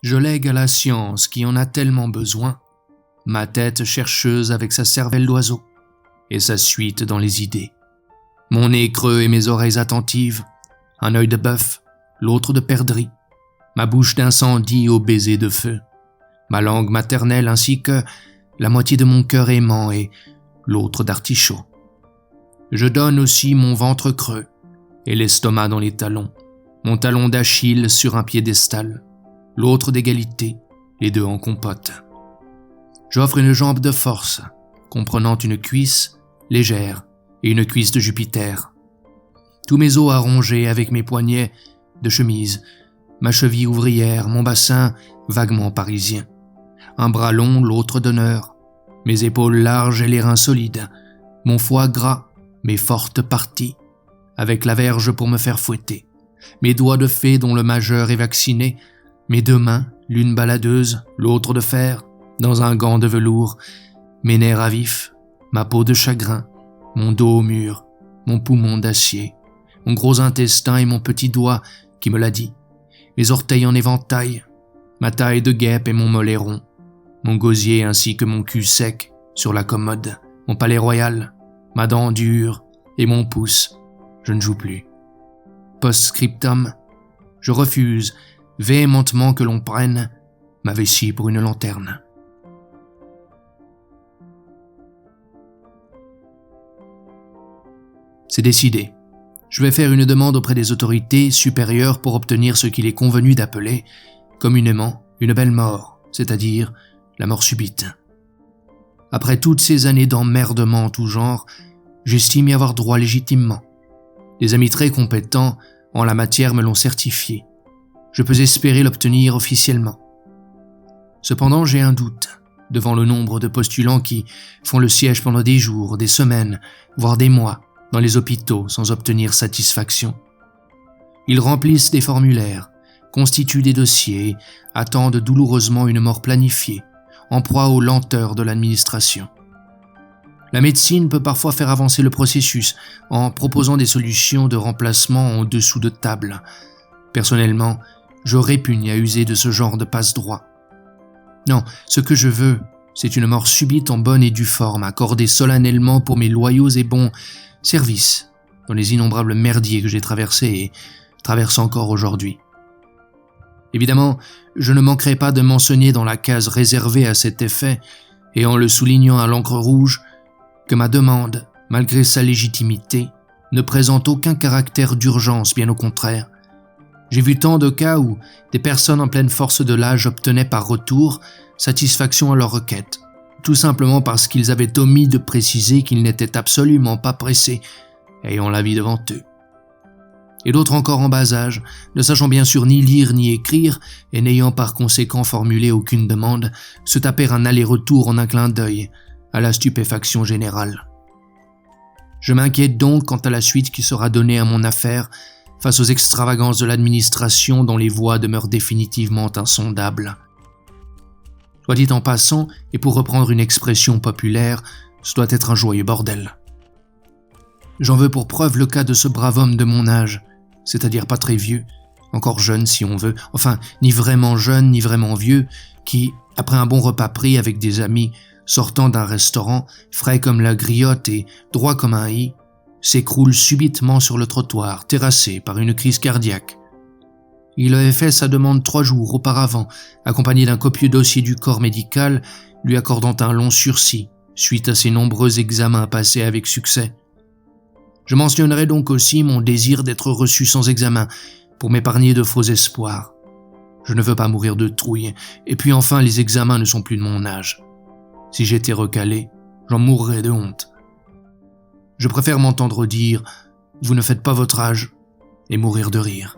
Je lègue à la science qui en a tellement besoin, ma tête chercheuse avec sa cervelle d'oiseau et sa suite dans les idées. Mon nez creux et mes oreilles attentives, un œil de bœuf, l'autre de perdrix, ma bouche d'incendie au baiser de feu, ma langue maternelle ainsi que la moitié de mon cœur aimant et l'autre d'artichaut. Je donne aussi mon ventre creux et l'estomac dans les talons, mon talon d'Achille sur un piédestal, l'autre d'égalité, les deux en compote. J'offre une jambe de force, comprenant une cuisse légère et une cuisse de Jupiter. Tous mes os à ronger avec mes poignets de chemise, ma cheville ouvrière, mon bassin vaguement parisien. Un bras long, l'autre d'honneur, mes épaules larges et les reins solides, mon foie gras, mes fortes parties, avec la verge pour me faire fouetter, mes doigts de fée dont le majeur est vacciné, mes deux mains, l'une baladeuse, l'autre de fer, dans un gant de velours, mes nerfs à vif, ma peau de chagrin, mon dos au mur, mon poumon d'acier, mon gros intestin et mon petit doigt qui me l'a dit, mes orteils en éventail, ma taille de guêpe et mon mollet rond, mon gosier ainsi que mon cul sec sur la commode, mon palais royal, ma dent dure et mon pouce, je ne joue plus. Post-scriptum, je refuse véhémentement que l'on prenne ma vessie pour une lanterne. C'est décidé. Je vais faire une demande auprès des autorités supérieures pour obtenir ce qu'il est convenu d'appeler communément une belle mort, c'est-à-dire la mort subite. Après toutes ces années d'emmerdement en tout genre, j'estime y avoir droit légitimement. Des amis très compétents en la matière me l'ont certifié. Je peux espérer l'obtenir officiellement. Cependant, j'ai un doute devant le nombre de postulants qui font le siège pendant des jours, des semaines, voire des mois, dans les hôpitaux sans obtenir satisfaction. Ils remplissent des formulaires, constituent des dossiers et attendent douloureusement une mort planifiée, en proie aux lenteurs de l'administration. La médecine peut parfois faire avancer le processus en proposant des solutions de remplacement en dessous de table. Personnellement, je répugne à user de ce genre de passe-droit. Non, ce que je veux, c'est une mort subite en bonne et due forme, accordée solennellement pour mes loyaux et bons services dans les innombrables merdiers que j'ai traversés et traverse encore aujourd'hui. Évidemment, je ne manquerai pas de mentionner dans la case réservée à cet effet, et en le soulignant à l'encre rouge, que ma demande, malgré sa légitimité, ne présente aucun caractère d'urgence, bien au contraire. J'ai vu tant de cas où des personnes en pleine force de l'âge obtenaient par retour satisfaction à leur requête, tout simplement parce qu'ils avaient omis de préciser qu'ils n'étaient absolument pas pressés, ayant la vie devant eux. Et d'autres encore en bas âge, ne sachant bien sûr ni lire ni écrire, et n'ayant par conséquent formulé aucune demande, se taper un aller-retour en un clin d'œil, à la stupéfaction générale. Je m'inquiète donc quant à la suite qui sera donnée à mon affaire face aux extravagances de l'administration dont les voies demeurent définitivement insondables. Soit dit en passant, et pour reprendre une expression populaire, ce doit être un joyeux bordel. J'en veux pour preuve le cas de ce brave homme de mon âge, c'est-à-dire pas très vieux, encore jeune si on veut, enfin ni vraiment jeune ni vraiment vieux, qui, après un bon repas pris avec des amis, sortant d'un restaurant, frais comme la griotte et droit comme un i, s'écroule subitement sur le trottoir, terrassé par une crise cardiaque. Il avait fait sa demande 3 jours auparavant, accompagné d'un copieux dossier du corps médical, lui accordant un long sursis, suite à ses nombreux examens passés avec succès. Je mentionnerai donc aussi mon désir d'être reçu sans examen, pour m'épargner de faux espoirs. Je ne veux pas mourir de trouille, et puis enfin les examens ne sont plus de mon âge. Si j'étais recalé, j'en mourrais de honte. Je préfère m'entendre dire « Vous ne faites pas votre âge » et mourir de rire.